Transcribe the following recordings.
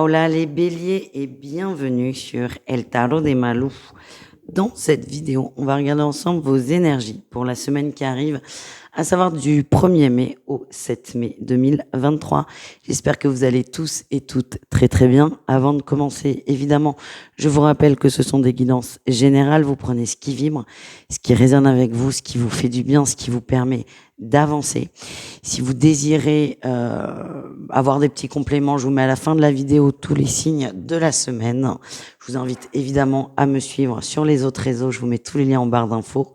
Hola les béliers et bienvenue sur El Tarot de Malou. Dans cette vidéo, on va regarder ensemble vos énergies pour la semaine qui arrive, à savoir du 1er mai au 7 mai 2023. J'espère que vous allez tous et toutes très très bien. Avant de commencer, évidemment, je vous rappelle que ce sont des guidances générales. Vous prenez ce qui vibre, ce qui résonne avec vous, ce qui vous fait du bien, ce qui vous permet d'avancer. Si vous désirez avoir des petits compléments, je vous mets à la fin de la vidéo tous les signes de la semaine. Je vous invite évidemment à me suivre sur les autres réseaux. Je vous mets tous les liens en barre d'infos.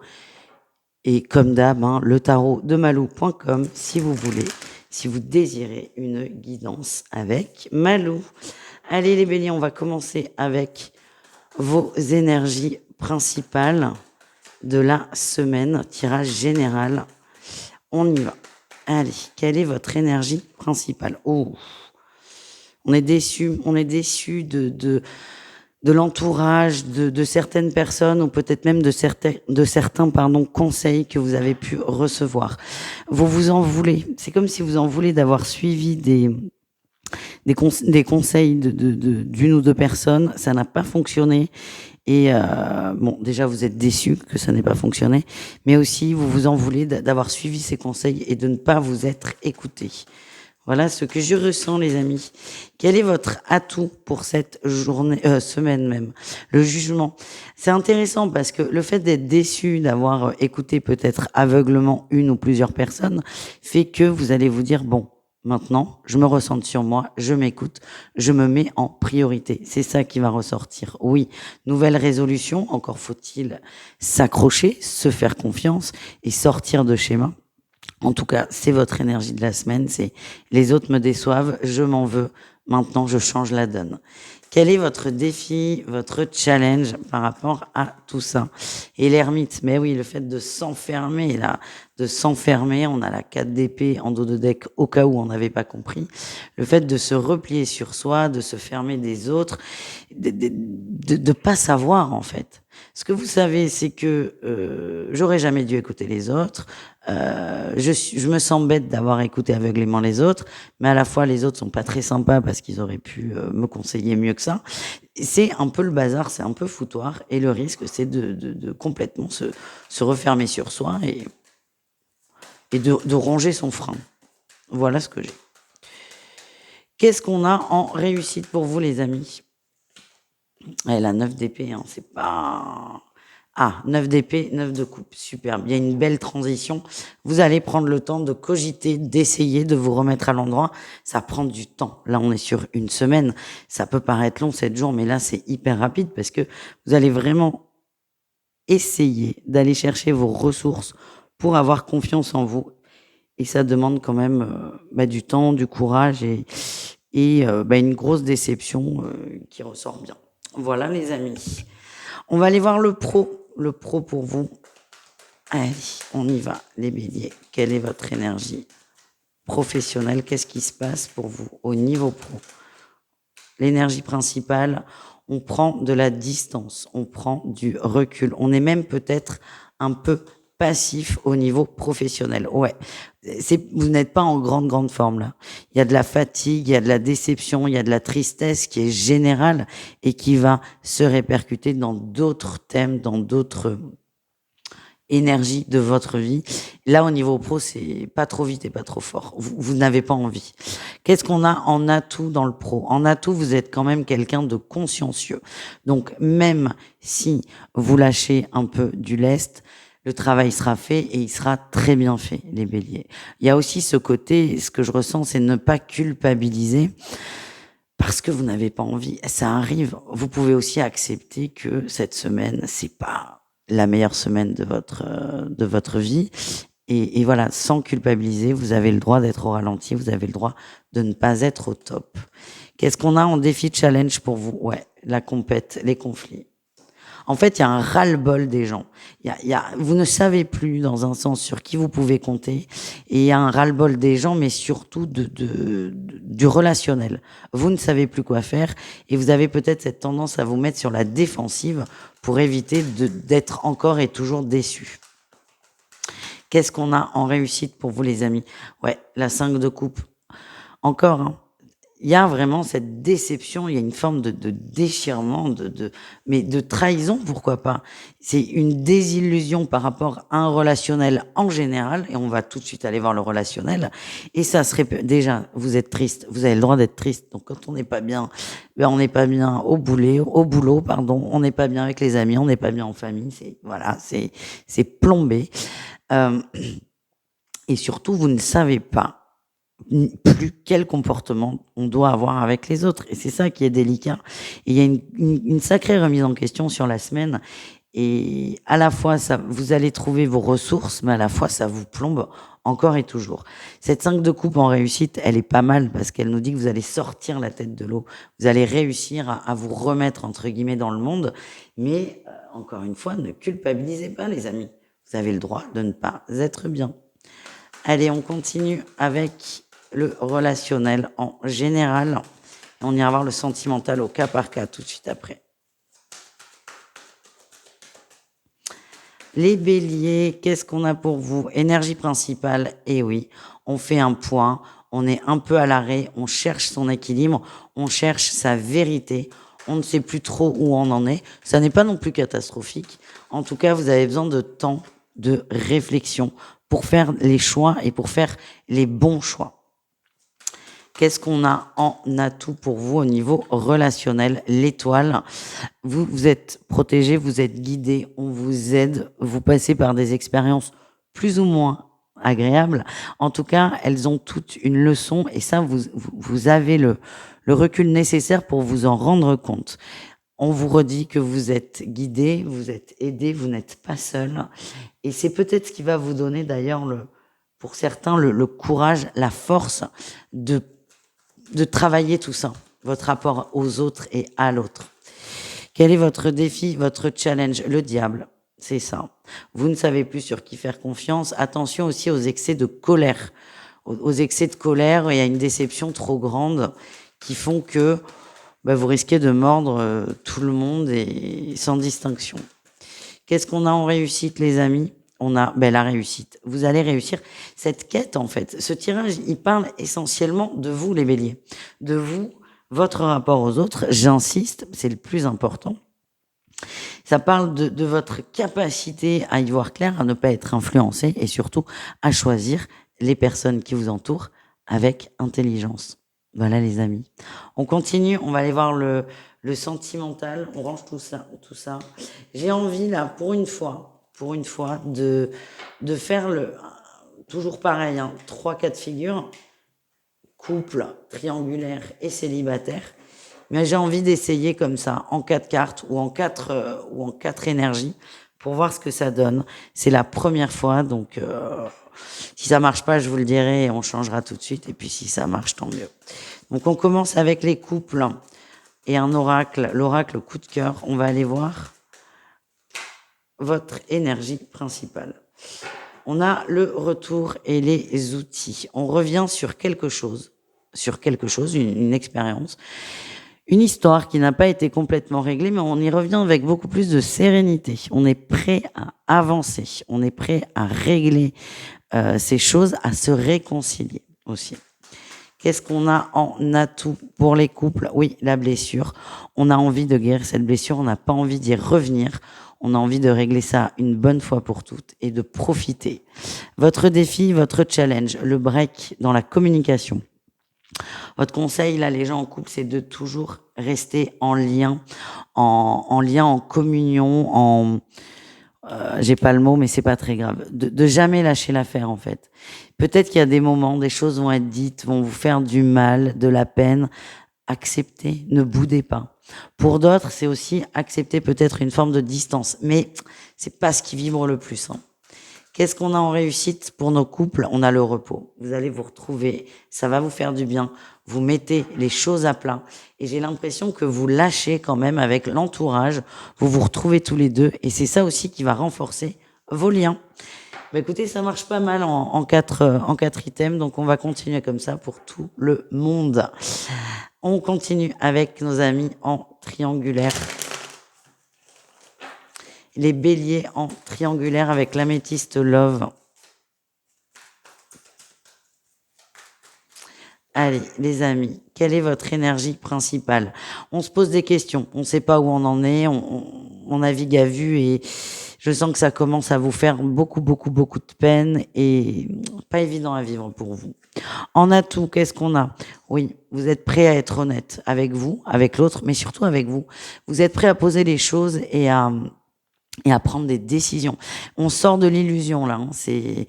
Et comme d'hab, le tarot de malou.com si vous voulez, si vous désirez une guidance avec Malou. Allez les béliers, on va commencer avec vos énergies principales de la semaine. Tirage général. On y va. Allez, quelle est votre énergie principale? Oh, on est déçu de l'entourage, de certaines personnes ou peut-être même de certains conseils que vous avez pu recevoir. Vous vous en voulez. C'est comme si vous en voulez d'avoir suivi des conseils d'une ou deux personnes. Ça n'a pas fonctionné. Et bon, déjà, vous êtes déçus que ça n'ait pas fonctionné, mais aussi, vous vous en voulez d'avoir suivi ces conseils et de ne pas vous être écouté. Voilà ce que je ressens, les amis. Quel est votre atout pour cette semaine même? Le jugement. C'est intéressant parce que le fait d'être déçu, d'avoir écouté peut-être aveuglement une ou plusieurs personnes, fait que vous allez vous dire, bon, maintenant, je me ressente sur moi, je m'écoute, je me mets en priorité. C'est ça qui va ressortir. Oui, nouvelle résolution, encore faut-il s'accrocher, se faire confiance et sortir de schéma. En tout cas, c'est votre énergie de la semaine, c'est les autres me déçoivent, je m'en veux, maintenant je change la donne. Quel est votre défi, votre challenge par rapport à tout ça? Et l'ermite, mais oui, le fait de s'enfermer, là, de s'enfermer, on a la 4 d'épée en dos de deck au cas où on n'avait pas compris. Le fait de se replier sur soi, de se fermer des autres, de pas savoir en fait. Ce que vous savez, c'est que j'aurais jamais dû écouter les autres. Je me sens bête d'avoir écouté aveuglément les autres, mais à la fois les autres sont pas très sympas parce qu'ils auraient pu me conseiller mieux que ça. C'est un peu le bazar, c'est un peu foutoir, et le risque c'est de complètement se refermer sur soi et de ronger son frein. Voilà ce que j'ai. Qu'est-ce qu'on a en réussite pour vous, les amis? La 9 d'épée, hein, c'est pas... Ah, 9 d'épée, 9 de coupe, superbe. Il y a une belle transition. Vous allez prendre le temps de cogiter, d'essayer de vous remettre à l'endroit. Ça prend du temps. Là, on est sur une semaine. Ça peut paraître long, 7 jours, mais là, c'est hyper rapide parce que vous allez vraiment essayer d'aller chercher vos ressources pour avoir confiance en vous. Et ça demande quand même du temps, du courage et une grosse déception qui ressort bien. Voilà, les amis. On va aller voir le pro. Le pro pour vous. Allez, on y va, les béliers. Quelle est votre énergie professionnelle? Qu'est-ce qui se passe pour vous au niveau pro? L'énergie principale, on prend de la distance, on prend du recul. On est même peut-être un peu passif au niveau professionnel. Ouais, vous n'êtes pas en grande forme là. Il y a de la fatigue, il y a de la déception, il y a de la tristesse qui est générale et qui va se répercuter dans d'autres thèmes, dans d'autres énergies de votre vie. Là, au niveau pro, c'est pas trop vite et pas trop fort. Vous n'avez pas envie. Qu'est-ce qu'on a en atout dans le pro? En atout, vous êtes quand même quelqu'un de consciencieux. Donc, même si vous lâchez un peu du lest, le travail sera fait et il sera très bien fait, les béliers. Il y a aussi ce côté, ce que je ressens, c'est ne pas culpabiliser parce que vous n'avez pas envie. Ça arrive. Vous pouvez aussi accepter que cette semaine, c'est pas la meilleure semaine de votre vie. Et voilà, sans culpabiliser, vous avez le droit d'être au ralenti, vous avez le droit de ne pas être au top. Qu'est-ce qu'on a en défi challenge pour vous? Ouais, la compète, les conflits. En fait, il y a un ras-le-bol des gens. Vous ne savez plus, dans un sens, sur qui vous pouvez compter. Et il y a un ras-le-bol des gens, mais surtout du relationnel. Vous ne savez plus quoi faire. Et vous avez peut-être cette tendance à vous mettre sur la défensive pour éviter d'être encore et toujours déçu. Qu'est-ce qu'on a en réussite pour vous, les amis? Ouais, la 5 de coupe. Encore, hein. il y a vraiment cette déception, il y a une forme de déchirement, mais de trahison, pourquoi pas. C'est une désillusion par rapport à un relationnel en général, et on va tout de suite aller voir le relationnel. Et ça serait déjà, vous êtes triste, vous avez le droit d'être triste. Donc quand on n'est pas bien, ben on n'est pas bien au boulot, pardon, on n'est pas bien avec les amis, on n'est pas bien en famille. Voilà, c'est plombé. Euh, et surtout, vous ne savez pas plus quel comportement on doit avoir avec les autres. Et c'est ça qui est délicat. Et il y a une sacrée remise en question sur la semaine. Et à la fois, ça, vous allez trouver vos ressources, mais à la fois, ça vous plombe encore et toujours. Cette 5 de coupe en réussite, elle est pas mal parce qu'elle nous dit que vous allez sortir la tête de l'eau. Vous allez réussir à vous remettre, entre guillemets, dans le monde. Mais, encore une fois, ne culpabilisez pas, les amis. Vous avez le droit de ne pas être bien. Allez, on continue avec le relationnel en général. On ira voir le sentimental au cas par cas tout de suite après. Les béliers, qu'est-ce qu'on a pour vous? Énergie principale, et oui, on fait un point, on est un peu à l'arrêt, on cherche son équilibre, on cherche sa vérité, on ne sait plus trop où on en est. Ça n'est pas non plus catastrophique. En tout cas, vous avez besoin de temps de réflexion pour faire les choix et pour faire les bons choix. Qu'est-ce qu'on a en atout pour vous au niveau relationnel? L'étoile, vous êtes protégé, vous êtes guidé, on vous aide, vous passez par des expériences plus ou moins agréables. En tout cas, elles ont toutes une leçon et ça, vous avez le recul nécessaire pour vous en rendre compte. On vous redit que vous êtes guidé, vous êtes aidé, vous n'êtes pas seul. Et c'est peut-être ce qui va vous donner d'ailleurs, pour certains, le courage, la force de travailler tout ça, votre rapport aux autres et à l'autre. Quel est votre défi, votre challenge? Le diable, c'est ça. Vous ne savez plus sur qui faire confiance. Attention aussi aux excès de colère. Aux excès de colère, il y a une déception trop grande qui font que vous risquez de mordre tout le monde et sans distinction. Qu'est-ce qu'on a en réussite, les amis? On a la réussite. Vous allez réussir cette quête, en fait. Ce tirage, il parle essentiellement de vous, les béliers. De vous, votre rapport aux autres. J'insiste, c'est le plus important. Ça parle de votre capacité à y voir clair, à ne pas être influencé et surtout à choisir les personnes qui vous entourent avec intelligence. Voilà, les amis. On continue, on va aller voir le sentimental. On range tout ça. J'ai envie, là, pour une fois, de faire toujours pareil, 3 cas de figure, couple, triangulaire et célibataire. Mais j'ai envie d'essayer comme ça, en 4 cartes ou en 4 énergies, pour voir ce que ça donne. C'est la première fois, donc si ça marche pas, je vous le dirai et on changera tout de suite. Et puis si ça marche, tant mieux. Donc on commence avec les couples et un oracle, l'oracle coup de cœur. On va aller voir votre énergie principale. On a le retour et les outils. On revient sur quelque chose, une expérience, une histoire qui n'a pas été complètement réglée, mais on y revient avec beaucoup plus de sérénité. On est prêt à avancer, on est prêt à régler ces choses, à se réconcilier aussi. Qu'est-ce qu'on a en atout pour les couples? Oui, la blessure. On a envie de guérir cette blessure, on n'a pas envie d'y revenir. On a envie de régler ça une bonne fois pour toutes et de profiter. Votre défi, votre challenge, le break dans la communication. Votre conseil, là, les gens en couple, c'est de toujours rester en lien, en communion, j'ai pas le mot, mais c'est pas très grave. De jamais lâcher l'affaire, en fait. Peut-être qu'il y a des moments, des choses vont être dites, vont vous faire du mal, de la peine. Acceptez, ne boudez pas. Pour d'autres, c'est aussi accepter peut-être une forme de distance, mais c'est pas ce qui vibre le plus. Qu'est-ce qu'on a en réussite pour nos couples? On a le repos. Vous allez vous retrouver, ça va vous faire du bien. Vous mettez les choses à plat. Et j'ai l'impression que vous lâchez quand même avec l'entourage. Vous vous retrouvez tous les deux. Et c'est ça aussi qui va renforcer vos liens. Écoutez, ça marche pas mal en 4 items. Donc on va continuer comme ça pour tout le monde. On continue avec nos amis en triangulaire. Les béliers en triangulaire avec l'améthyste love. Allez, les amis, quelle est votre énergie principale? On se pose des questions, on ne sait pas où on en est, on navigue à vue et je sens que ça commence à vous faire beaucoup, beaucoup, beaucoup de peine et pas évident à vivre pour vous. En atout, qu'est-ce qu'on a? Oui, vous êtes prêt à être honnête avec vous, avec l'autre, mais surtout avec vous. Vous êtes prêt à poser les choses et à prendre des décisions. On sort de l'illusion là, hein. C'est,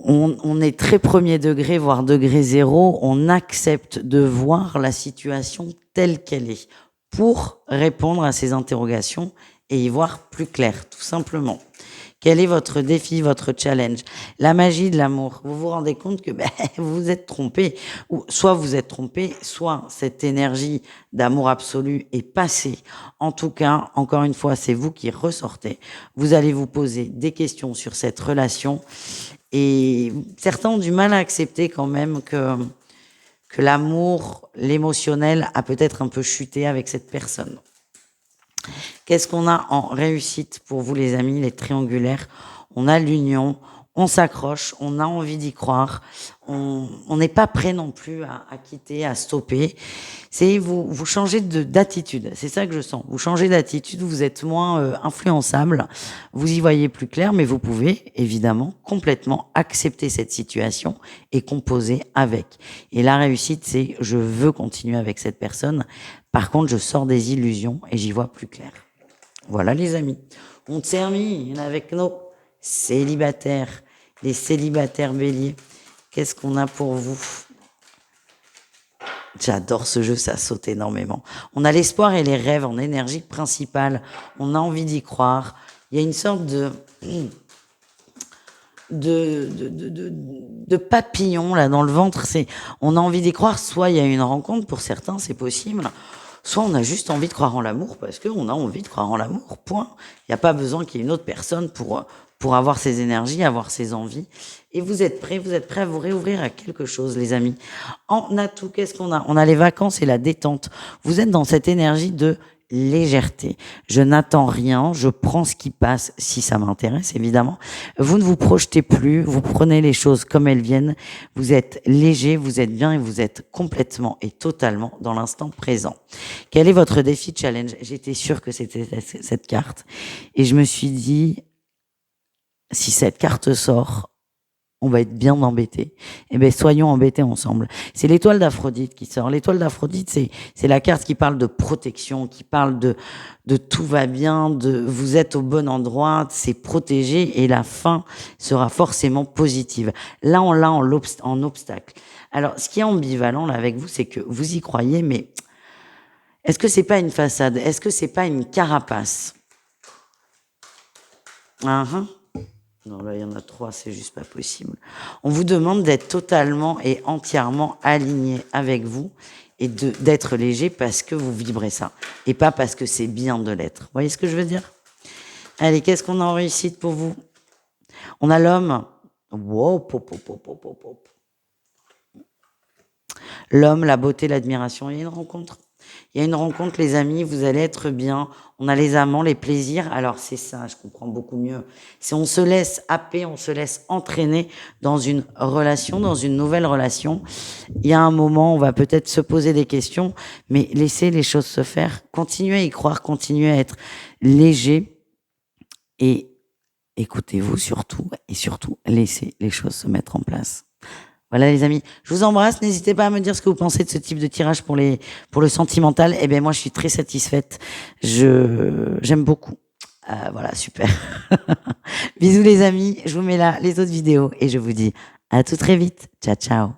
on est très premier degré, voire degré zéro. On accepte de voir la situation telle qu'elle est pour répondre à ces interrogations et y voir plus clair, tout simplement. Quel est votre défi, votre challenge? La magie de l'amour. Vous vous rendez compte que vous vous êtes trompé, ou soit vous êtes trompé, soit cette énergie d'amour absolu est passée. En tout cas, encore une fois, c'est vous qui ressortez. Vous allez vous poser des questions sur cette relation et certains ont du mal à accepter quand même que l'amour, l'émotionnel a peut-être un peu chuté avec cette personne. Qu'est-ce qu'on a en réussite pour vous, les amis, les triangulaires? On a l'union, on s'accroche, on a envie d'y croire, on n'est pas prêt non plus à quitter, à stopper. C'est vous changez d'attitude, c'est ça que je sens. Vous changez d'attitude, vous êtes moins influençable, vous y voyez plus clair, mais vous pouvez évidemment complètement accepter cette situation et composer avec. Et la réussite, c'est je veux continuer avec cette personne. Par contre, je sors des illusions et j'y vois plus clair. Voilà les amis, on termine avec nos célibataires, les célibataires béliers. Qu'est-ce qu'on a pour vous? J'adore ce jeu, ça saute énormément. On a l'espoir et les rêves en énergie principale, on a envie d'y croire. Il y a une sorte de papillon là dans le ventre, on a envie d'y croire, soit il y a une rencontre, pour certains c'est possible, soit on a juste envie de croire en l'amour parce qu'on a envie de croire en l'amour, point. Il n'y a pas besoin qu'il y ait une autre personne pour avoir ses énergies, avoir ses envies. Et vous êtes prêts à vous réouvrir à quelque chose, les amis. En atout, qu'est-ce qu'on a? On a les vacances et la détente. Vous êtes dans cette énergie de légèreté. Je n'attends rien, je prends ce qui passe si ça m'intéresse, évidemment. Vous ne vous projetez plus, vous prenez les choses comme elles viennent. Vous êtes léger, vous êtes bien et vous êtes complètement et totalement dans l'instant présent. Quel est votre défi challenge? J'étais sûre que c'était cette carte. Et je me suis dit, si cette carte sort, on va être bien embêtés. Eh ben, soyons embêtés ensemble. C'est l'étoile d'Aphrodite qui sort. L'étoile d'Aphrodite, c'est la carte qui parle de protection, qui parle de tout va bien, de vous êtes au bon endroit, c'est protégé et la fin sera forcément positive. Là, on l'a en obstacle. Alors, ce qui est ambivalent là avec vous, c'est que vous y croyez, mais est-ce que c'est pas une façade? Est-ce que c'est pas une carapace? Non, là, il y en a trois, c'est juste pas possible. On vous demande d'être totalement et entièrement aligné avec vous et d'être léger parce que vous vibrez ça et pas parce que c'est bien de l'être. Vous voyez ce que je veux dire? Allez, qu'est-ce qu'on a en réussite pour vous? On a l'homme. Wow, pop, pop, pop, pop, pop, pop. L'homme, la beauté, l'admiration. Il y a une rencontre. Il y a une rencontre, les amis, vous allez être bien. On a les amants, les plaisirs. Alors c'est ça, je comprends beaucoup mieux. C'est on se laisse happer, on se laisse entraîner dans une relation, dans une nouvelle relation. Il y a un moment, on va peut-être se poser des questions, mais laissez les choses se faire. Continuez à y croire, continuez à être léger et écoutez-vous surtout, et surtout, laissez les choses se mettre en place. Voilà les amis, je vous embrasse, n'hésitez pas à me dire ce que vous pensez de ce type de tirage pour le sentimental. Eh bien moi je suis très satisfaite, j'aime beaucoup. Voilà, super. Bisous les amis, je vous mets là les autres vidéos et je vous dis à tout très vite. Ciao ciao.